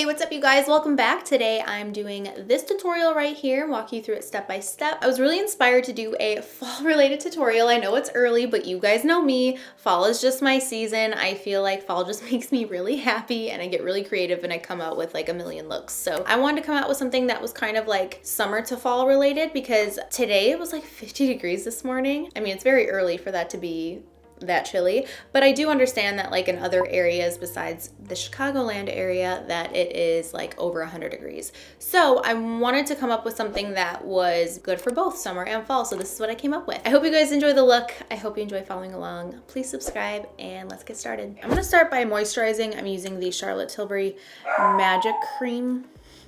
Hey, what's up you guys? Welcome back. Today I'm doing this tutorial right here, walk you through it step by step. I was really inspired to do a fall related tutorial. I know it's early, but you guys know me. Fall is just my season. I feel like fall just makes me really happy and I get really creative and I come out with like a million looks. So I wanted to come out with something that was kind of like summer to fall related because today it was like 50 degrees this morning. I mean, it's very early for that to be that chilly, but I do understand that like in other areas besides the Chicagoland area that it is like over 100 degrees. So I wanted to come up with something that was good for both summer and fall. So this is what I came up with. I hope you guys enjoy the look. I hope you enjoy following along. Please subscribe and let's get started. I'm gonna start by moisturizing. I'm using the Charlotte Tilbury Magic Cream.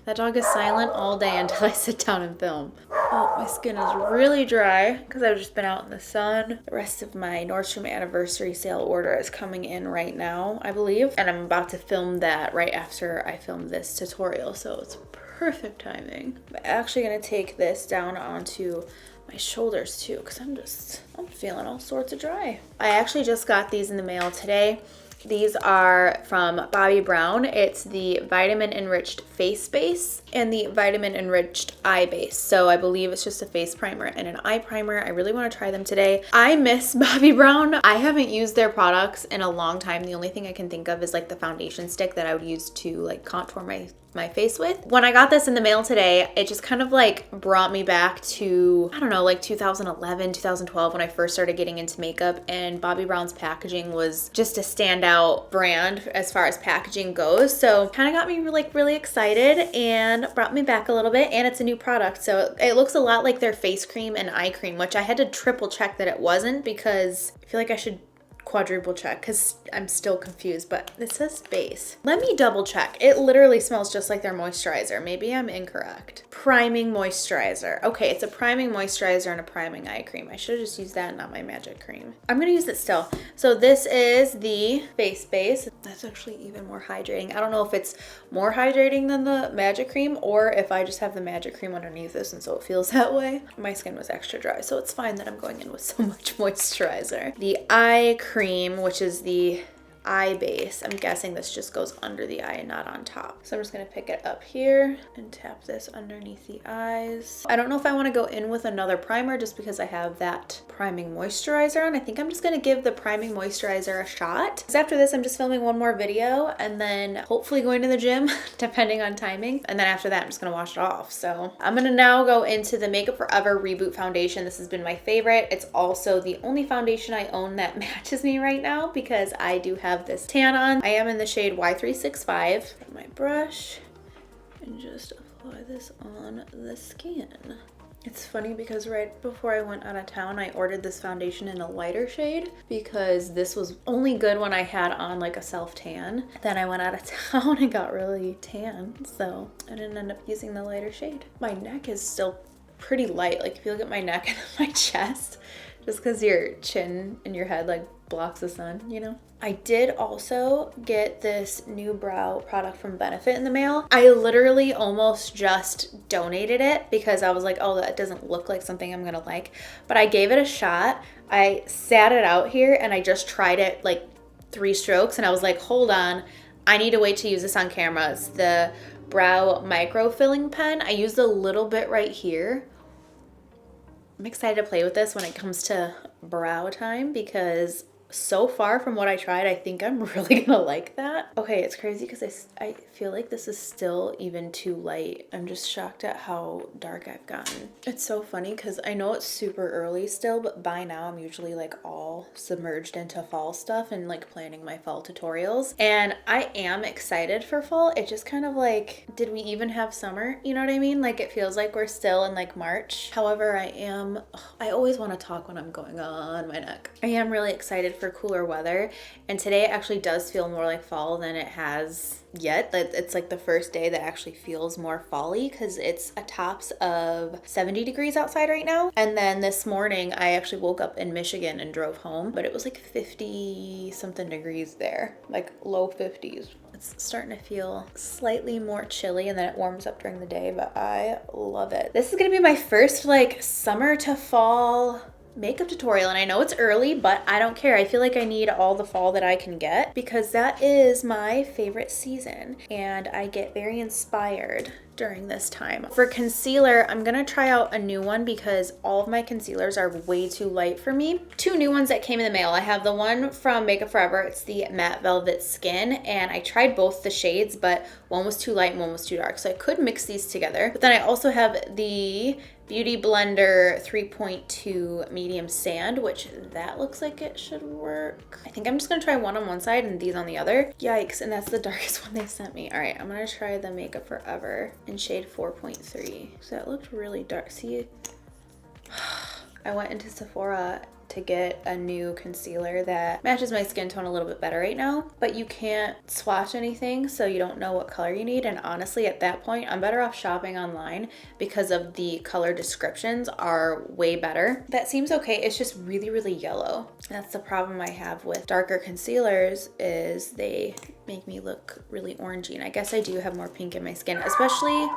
That dog is silent all day until I sit down and film. Oh, my skin is really dry because I've just been out in the sun. The rest of my Nordstrom anniversary sale order is coming in right now, I believe. And I'm about to film that right after I film this tutorial, so it's perfect timing. I'm actually gonna take this down onto my shoulders too because I'm feeling all sorts of dry. I actually just got these in the mail today. These are from Bobbi Brown. It's the Vitamin Enriched Face Base and the Vitamin Enriched Eye Base. So I believe it's just a face primer and an eye primer. I really want to try them today. I miss Bobbi Brown. I haven't used their products in a long time. The only thing I can think of is like the foundation stick that I would use to like contour my face with. When I got this in the mail today, it just kind of like brought me back to, I don't know, like 2011, 2012 when I first started getting into makeup, and Bobbi Brown's packaging was just a standout brand as far as packaging goes. So kind of got me like really excited and brought me back a little bit, and it's a new product. So it looks a lot like their face cream and eye cream, which I had to triple check that it wasn't because I feel like I should quadruple check because I'm still confused, but it says base. Let me double check. It literally smells just like their moisturizer. Maybe I'm incorrect. Priming moisturizer. Okay, it's a priming moisturizer and a priming eye cream. I should have just used that and not my magic cream. I'm gonna use it still. So this is the face base. That's actually even more hydrating. I don't know if it's more hydrating than the magic cream or if I just have the magic cream underneath this and so it feels that way. My skin was extra dry, so it's fine that I'm going in with so much moisturizer. The eye cream, which is the eye base. I'm guessing this just goes under the eye and not on top. So I'm just gonna pick it up here and tap this underneath the eyes. I don't know if I wanna go in with another primer just because I have that priming moisturizer on. I think I'm just gonna give the priming moisturizer a shot. Because after this, I'm just filming one more video and then hopefully going to the gym, depending on timing. And then after that, I'm just gonna wash it off. So I'm gonna now go into the Makeup Forever Reboot foundation. This has been my favorite. It's also the only foundation I own that matches me right now because I do have this tan on. I am in the shade Y365. My brush and just apply this on the skin. It's funny because right before I went out of town, I ordered this foundation in a lighter shade because this was only good when I had on like a self tan. Then I went out of town and got really tan, so I didn't end up using the lighter shade. My neck is still pretty light. Like if you look at my neck and my chest, just because your chin and your head like blocks the sun, you know? I did also get this new brow product from Benefit in the mail. I literally almost just donated it because I was like, oh, that doesn't look like something I'm gonna like. But I gave it a shot. I sat it out here and I just tried it like 3 strokes and I was like, hold on, I need to wait to use this on camera. It's the Brow Micro Filling Pen. I used a little bit right here. I'm excited to play with this when it comes to brow time because so far from what I tried, I think I'm really gonna like that. Okay, it's crazy because I feel like this is still even too light. I'm just shocked at how dark I've gotten. It's so funny because I know it's super early still, but by now I'm usually like all submerged into fall stuff and like planning my fall tutorials. And I am excited for fall. It just kind of like, did we even have summer? You know what I mean? Like it feels like we're still in like March. However, I always want to talk when I'm going on my neck. I am really excited for cooler weather, and today it actually does feel more like fall than it has yet. It's like the first day that actually feels more fall-y because it's a tops of 70 degrees outside right now. And then this morning I actually woke up in Michigan and drove home, but it was like 50 something degrees there, like low 50s. It's starting to feel slightly more chilly and then it warms up during the day, but I love it. This is gonna be my first like summer to fall makeup tutorial. And I know it's early, but I don't care. I feel like I need all the fall that I can get because that is my favorite season and I get very inspired during this time. For concealer, I'm gonna try out a new one because all of my concealers are way too light for me. Two new ones that came in the mail. I have the one from Makeup Forever. It's the Matte Velvet Skin, and I tried both the shades, but one was too light and one was too dark. So I could mix these together. But then I also have the Beauty Blender 3.2 Medium Sand, which that looks like it should work. I think I'm just gonna try one on one side and these on the other. Yikes, and that's the darkest one they sent me. All right, I'm gonna try the Makeup Forever in shade 4.3. So that looked really dark. See, I went into Sephora to get a new concealer that matches my skin tone a little bit better right now, but you can't swatch anything, so you don't know what color you need. And honestly, at that point, I'm better off shopping online because of the color descriptions are way better. That seems okay. It's just really, really yellow. That's the problem I have with darker concealers, is they make me look really orangey. And I guess I do have more pink in my skin, especially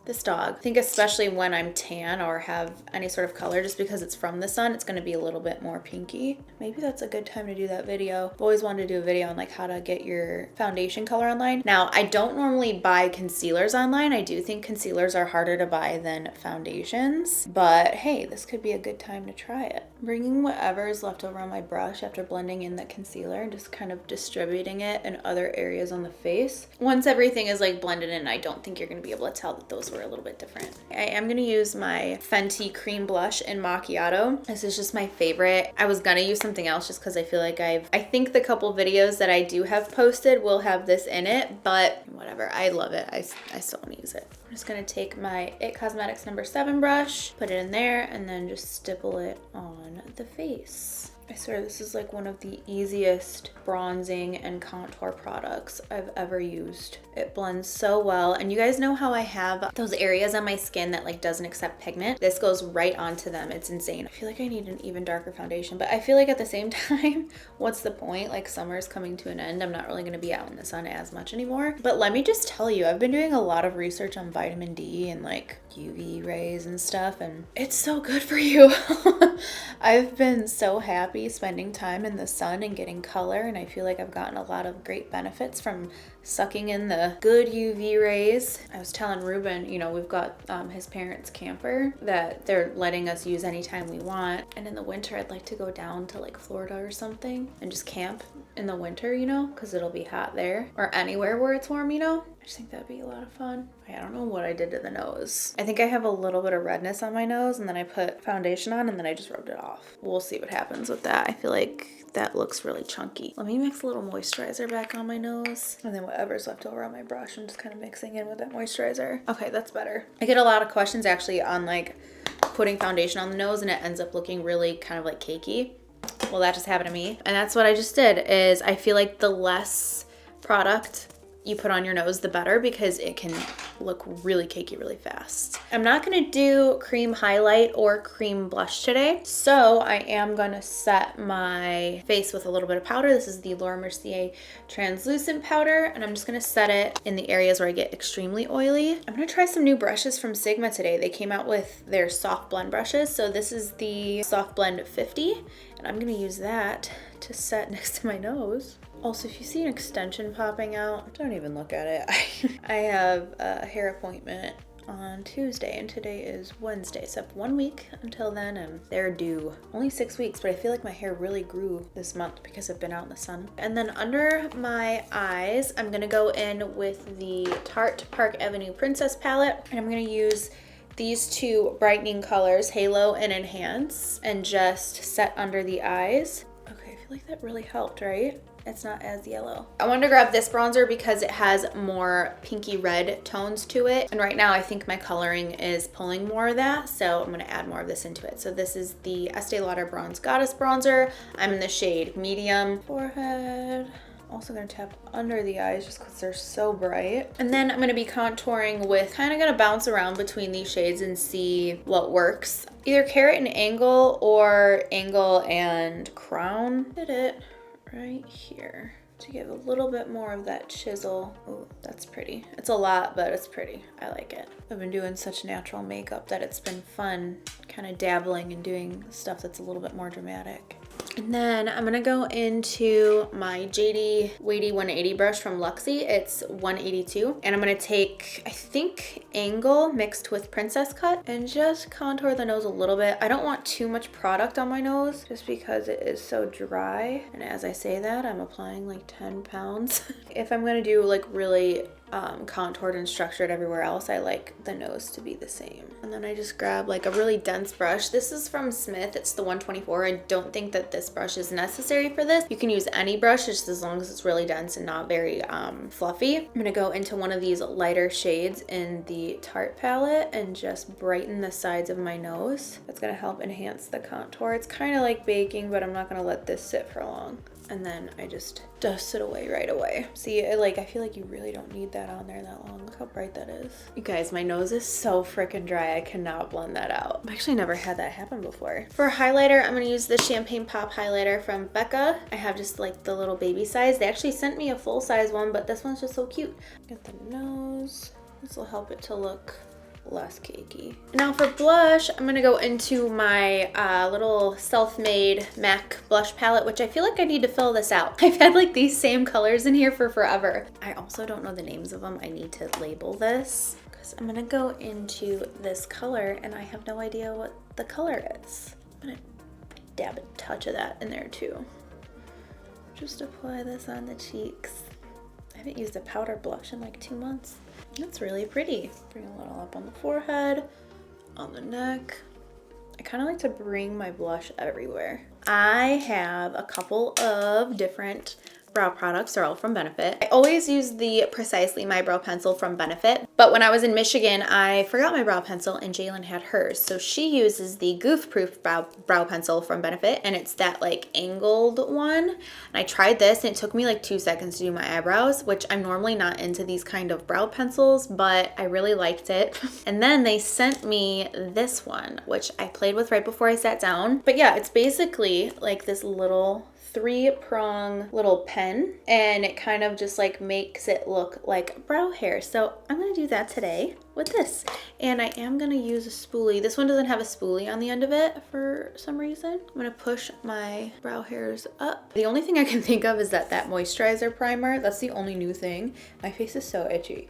this dog. I think especially when I'm tan or have any sort of color, just because it's from the sun, it's gonna be a little bit more pinky. Maybe that's a good time to do that video. I've always wanted to do a video on like how to get your foundation color online. Now, I don't normally buy concealers online. I do think concealers are harder to buy than foundations, but hey, this could be a good time to try it. Bringing whatever is left over on my brush after blending in the concealer and just kind of distributing it in other areas on the face. Once everything is like blended in, I don't think you're gonna be able to tell that those were a little bit different. I am gonna use my Fenty cream blush in Macchiato. This is just my favorite. I was gonna use something else just because I feel like I think the couple videos that I do have posted will have this in it, but whatever, I love it. I still wanna use it. I'm just gonna take my IT Cosmetics number 7 brush, put it in there, and then just stipple it on the face. I swear this is like one of the easiest bronzing and contour products I've ever used. It blends so well, and you guys know how I have those areas on my skin that like doesn't accept pigment. This goes right onto them. It's insane. I feel like I need an even darker foundation, but I feel like at the same time, what's the point? Like summer's coming to an end. I'm not really gonna be out in the sun as much anymore. But let me just tell you, I've been doing a lot of research on vitamin D and like UV rays and stuff, and it's so good for you. I've been so happy spending time in the sun and getting color, and I feel like I've gotten a lot of great benefits from sucking in the good UV rays. I was telling Ruben, you know, we've got his parents' camper that they're letting us use anytime we want, and in the winter I'd like to go down to like Florida or something and just camp in the winter, you know, because it'll be hot there, or anywhere where it's warm, you know. I just think that'd be a lot of fun. I don't know what I did to the nose. I think I have a little bit of redness on my nose, and then I put foundation on and then I just rubbed it off. We'll see what happens with that. I feel like that looks really chunky. Let me mix a little moisturizer back on my nose, and then whatever's left over on my brush, I'm just kind of mixing in with that moisturizer. Okay, that's better. I get a lot of questions actually on like putting foundation on the nose and it ends up looking really kind of like cakey. Well, that just happened to me, and that's what I just did. Is I feel like the less product you put on your nose, the better, because it can look really cakey really fast. I'm not gonna do cream highlight or cream blush today, so I am gonna set my face with a little bit of powder. This is the Laura Mercier translucent powder, and I'm just gonna set it in the areas where I get extremely oily. I'm gonna try some new brushes from Sigma today. They came out with their soft blend brushes, so this is the Soft Blend 50, and I'm gonna use that to set next to my nose. Also, if you see an extension popping out, don't even look at it. I have a hair appointment on Tuesday, and today is Wednesday, so I have 1 week until then, and they're due. Only 6 weeks, but I feel like my hair really grew this month because I've been out in the sun. And then under my eyes, I'm gonna go in with the Tarte Park Avenue Princess palette, and I'm gonna use these two brightening colors, Halo and Enhance, and just set under the eyes. Okay, I feel like that really helped, right? It's not as yellow. I wanted to grab this bronzer because it has more pinky red tones to it. And right now I think my coloring is pulling more of that, so I'm gonna add more of this into it. So this is the Estee Lauder Bronze Goddess bronzer. I'm in the shade medium. Forehead. Also gonna tap under the eyes just because they're so bright. And then I'm gonna be contouring with, kind of gonna bounce around between these shades and see what works. Either Carrot and Angle or Angle and Crown. Did it right here. to give a little bit more of that chisel. Oh, that's pretty. It's a lot, but it's pretty. I like it. I've been doing such natural makeup that it's been fun kind of dabbling and doing stuff that's a little bit more dramatic. And then I'm gonna go into my JD Weighty 180 brush from Luxie. It's 182. And I'm gonna take, I think, Angle mixed with Princess Cut and just contour the nose a little bit. I don't want too much product on my nose just because it is so dry. And as I say that, I'm applying like 10 pounds. If I'm gonna do like really contoured and structured everywhere else, I like the nose to be the same. And then I just grab like a really dense brush. This is from Smith. It's the 124. I don't think that this brush is necessary for this. You can use any brush just as long as it's really dense and not very fluffy. I'm gonna go into one of these lighter shades in the Tarte palette and just brighten the sides of my nose. That's gonna help enhance the contour. It's kind of like baking, but I'm not gonna let this sit for long. And then I just dust it away right away. See, I feel like you really don't need that on there that long. Look how bright that is. You guys, my nose is so freaking dry. I cannot blend that out. I've actually never had that happen before. For highlighter, I'm gonna use the Champagne Pop highlighter from Becca. I have just like the little baby size. They actually sent me a full size one, but this one's just so cute. Get the nose. This will help it to look less cakey. Now for blush, I'm gonna go into my little self-made MAC blush palette, which I feel like I need to fill this out. I've had like these same colors in here for forever. I also don't know the names of them. I need to label this because I'm gonna go into this color and I have no idea what the color is. I'm gonna dab a touch of that in there too. Just apply this on the cheeks. I haven't used a powder blush in like 2 months. That's really pretty. Bring a little up on the forehead, on the neck. I kind of like to bring my blush everywhere. I have a couple of different brow products. They're all from Benefit. I always use the Precisely My Brow Pencil from Benefit, but when I was in Michigan, I forgot my brow pencil and Jalen had hers. So she uses the Goof Proof brow pencil from Benefit, and it's that like angled one. And I tried this and it took me like 2 seconds to do my eyebrows, which I'm normally not into these kind of brow pencils, but I really liked it. And then they sent me this one, which I played with right before I sat down. But yeah, it's basically like this little 3-prong little pen, and it kind of just like makes it look like brow hair. So I'm gonna do that today with this, and I am gonna use a spoolie. This one doesn't have a spoolie on the end of it for some reason. I'm gonna push my brow hairs up. The only thing I can think of is that moisturizer primer. That's the only new thing. My face is so itchy.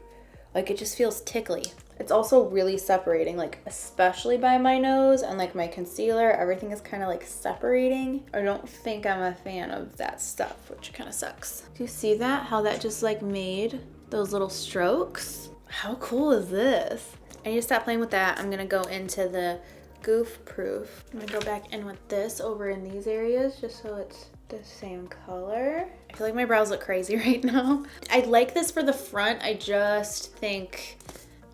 Like, it just feels tickly. It's also really separating, like especially by my nose and like my concealer. Everything is kind of like separating. I don't think I'm a fan of that stuff, which kind of sucks. Do you see that? How that just like made those little strokes? How cool is this? I need to stop playing with that. I'm gonna go into the Goof Proof. I'm gonna go back in with this over in these areas just so it's the same color. I feel like my brows look crazy right now. I like this for the front. I just think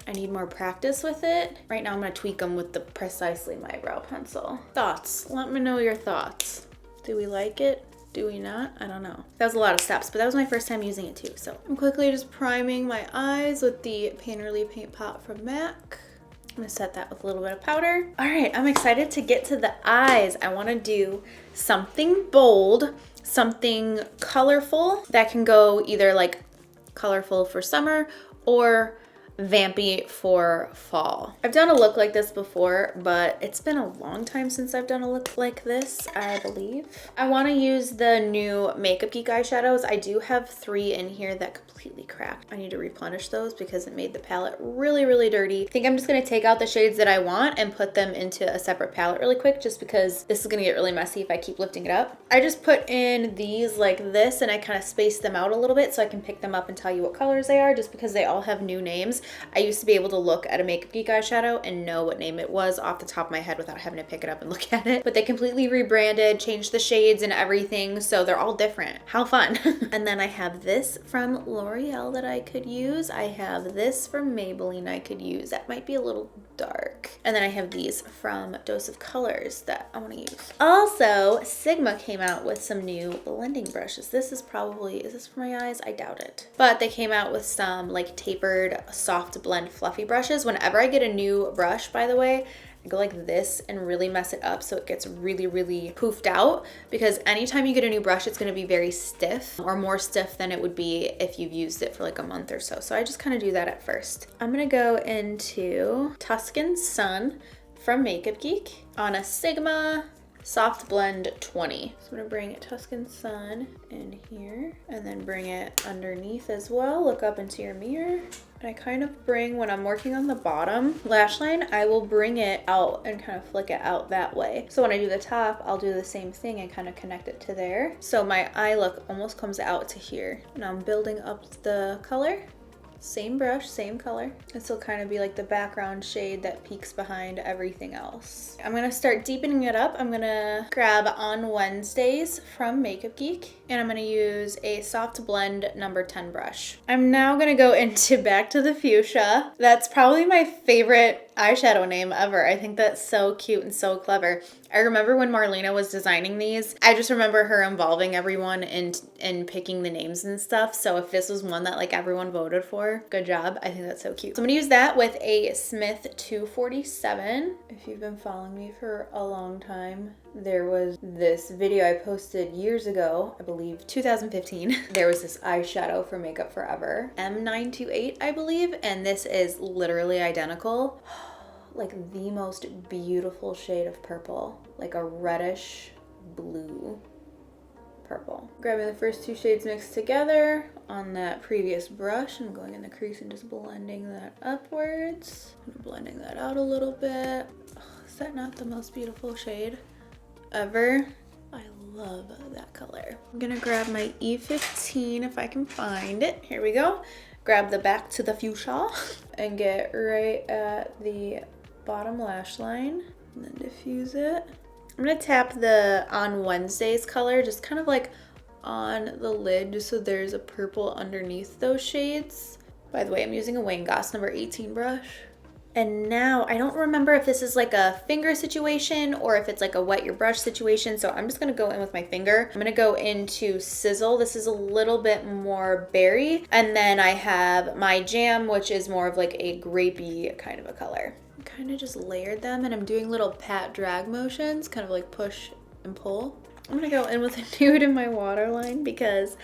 I need more practice with it. Right now I'm gonna tweak them with the Precisely My Brow Pencil. Thoughts? Let me know your thoughts. Do we like it? Do we not? I don't know. That was a lot of steps, but that was my first time using it too. So I'm quickly just priming my eyes with the Painterly Paint Pot from MAC. I'm gonna set that with a little bit of powder. All right, I'm excited to get to the eyes. I wanna do something bold, something colorful that can go either like colorful for summer or vampy for fall. I've done a look like this before, but it's been a long time since I've done a look like this, I believe. I want to use the new Makeup Geek eyeshadows. I do have 3 in here that completely cracked. I need to replenish those because it made the palette really, really dirty. I think I'm just going to take out the shades that I want and put them into a separate palette really quick, just because this is going to get really messy if I keep lifting it up. I just put in these like this, and I kind of spaced them out a little bit so I can pick them up and tell you what colors they are, just because they all have new names. I used to be able to look at a Makeup Geek eyeshadow and know what name it was off the top of my head without having to pick it up and look at it. But they completely rebranded, changed the shades and everything, so they're all different. How fun. And then I have this from L'Oreal that I could use. I have this from Maybelline I could use. That might be a little dark. And then I have these from Dose of Colors that I want to use. Also, Sigma came out with some new blending brushes. This is probably, is this for my eyes? I doubt it. But they came out with some like tapered, soft blend fluffy brushes. Whenever I get a new brush, by the way, go like this and really mess it up so it gets really, really poofed out, because anytime you get a new brush, it's gonna be very stiff, or more stiff than it would be if you've used it for like a month or so. So I just kind of do that at first. I'm gonna go into Tuscan Sun from Makeup Geek on a Sigma Soft Blend 20. So I'm gonna bring Tuscan Sun in here and then bring it underneath as well. Look up into your mirror. And I kind of bring, when I'm working on the bottom lash line, I will bring it out and kind of flick it out that way. So when I do the top, I'll do the same thing and kind of connect it to there. So my eye look almost comes out to here. Now I'm building up the color. Same brush, same color. This will kind of be like the background shade that peeks behind everything else. I'm gonna start deepening it up. I'm gonna grab On Wednesdays from Makeup Geek, and I'm gonna use a Soft Blend number 10 brush. I'm now gonna go into Back to the Fuchsia. That's probably my favorite eyeshadow name ever. I think that's so cute and so clever. I remember when Marlena was designing these, I just remember her involving everyone in picking the names and stuff. So if this was one that like everyone voted for, good job. I think that's so cute. So I'm gonna use that with a Smith 247. If you've been following me for a long time, there was this video I posted years ago, I believe 2015. There was this eyeshadow for Makeup Forever, M928, I believe, and this is literally identical. Like the most beautiful shade of purple, like a reddish blue purple. Grabbing the first two shades mixed together on that previous brush and going in the crease and just blending that upwards. I'm blending that out a little bit. Oh, is that not the most beautiful shade ever? I love that color. I'm gonna grab my E15 if I can find it. Here we go. Grab the Back to the Fuchsia and get right at the bottom lash line and then diffuse it. I'm gonna tap the On Wednesdays color just kind of like on the lid just so there's a purple underneath those shades. By the way, I'm using a Wayne Goss number 18 brush. And now I don't remember if this is like a finger situation or if it's like a wet your brush situation. So I'm just gonna go in with my finger. I'm gonna go into Sizzle. This is a little bit more berry. And then I have my Jam, which is more of like a grapey kind of a color. I kind of just layered them and I'm doing little pat drag motions, kind of like push and pull. I'm gonna go in with a nude in my waterline because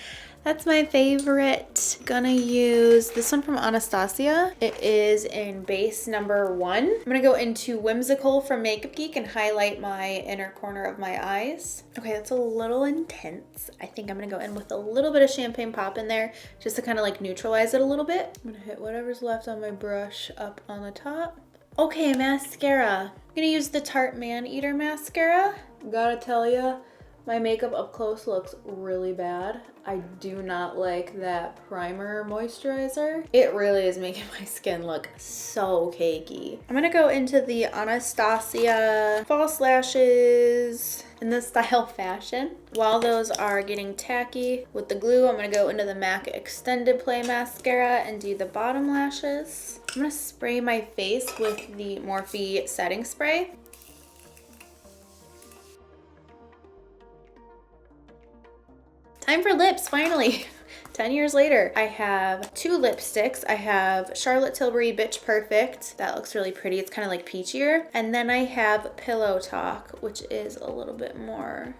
that's my favorite. Gonna use this one from Anastasia. It is in base number 1. I'm gonna go into Whimsical from Makeup Geek and highlight my inner corner of my eyes. Okay, that's a little intense. I think I'm gonna go in with a little bit of Champagne Pop in there just to kind of like neutralize it a little bit. I'm gonna hit whatever's left on my brush up on the top. Okay, mascara. I'm gonna use the Tarte Man Eater mascara. Gotta tell ya, my makeup up close looks really bad. I do not like that primer moisturizer. It really is making my skin look so cakey. I'm gonna go into the Anastasia false lashes in the style Fashion. While those are getting tacky with the glue, I'm gonna go into the MAC Extended Play Mascara and do the bottom lashes. I'm gonna spray my face with the Morphe setting spray. Time for lips, finally. 10 years later. I have 2 lipsticks. I have Charlotte Tilbury Bitch Perfect. That looks really pretty. It's kind of like peachier. And then I have Pillow Talk, which is a little bit more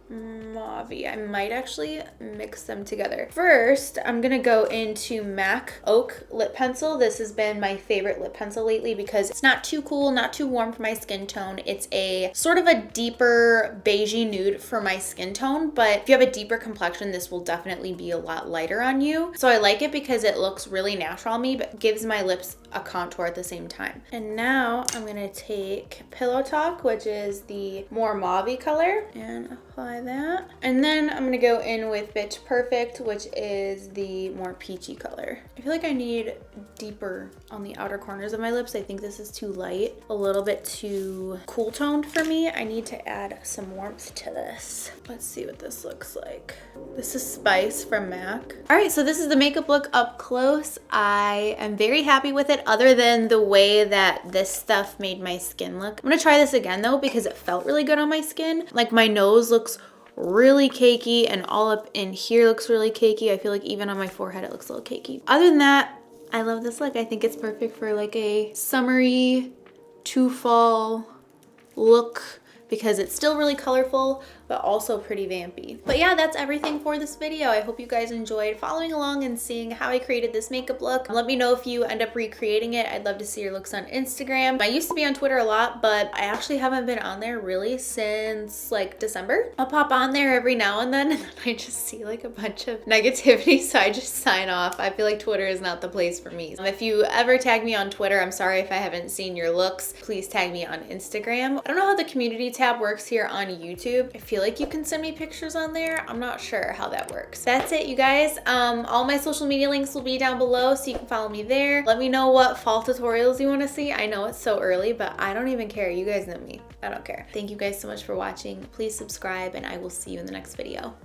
mauve-y. I might actually mix them together. First, I'm gonna go into MAC Oak Lip Pencil. This has been my favorite lip pencil lately because it's not too cool, not too warm for my skin tone. It's a sort of a deeper beigey nude for my skin tone, but if you have a deeper complexion, this will definitely be a lot lighter on you. So I like it because it looks really natural on me, but gives my lips a contour at the same time. And now I'm gonna take Pillow Talk, which is the more mauve-y color, and apply that. And then I'm gonna go in with Bitch Perfect, which is the more peachy color. I feel like I need deeper on the outer corners of my lips. I think this is too light, a little bit too cool toned for me. I need to add some warmth to this. Let's see what this looks like. This is Spice from MAC. All right, so this is the makeup look up close. I am very happy with it other than the way that this stuff made my skin look. I'm gonna try this again though because it felt really good on my skin. Like my nose looks really cakey and all up in here looks really cakey. I feel like even on my forehead it looks a little cakey. Other than that, I love this look. I think it's perfect for like a summery to fall look because it's still really colorful, but also pretty vampy. But yeah, that's everything for this video. I hope you guys enjoyed following along and seeing how I created this makeup look. Let me know if you end up recreating it. I'd love to see your looks on Instagram. I used to be on Twitter a lot, but I actually haven't been on there really since like December. I'll pop on there every now and then I just see like a bunch of negativity, so I just sign off. I feel like Twitter is not the place for me. If you ever tag me on Twitter, I'm sorry if I haven't seen your looks. Please tag me on Instagram. I don't know how the community tab works here on YouTube. I feel like you can send me pictures on there. I'm not sure how that works. That's it, you guys. All my social media links will be down below, so you can follow me there. Let me know what fall tutorials you want to see. I know it's so early, but I don't even care. You guys know me. I don't care. Thank you guys so much for watching. Please subscribe, and I will see you in the next video.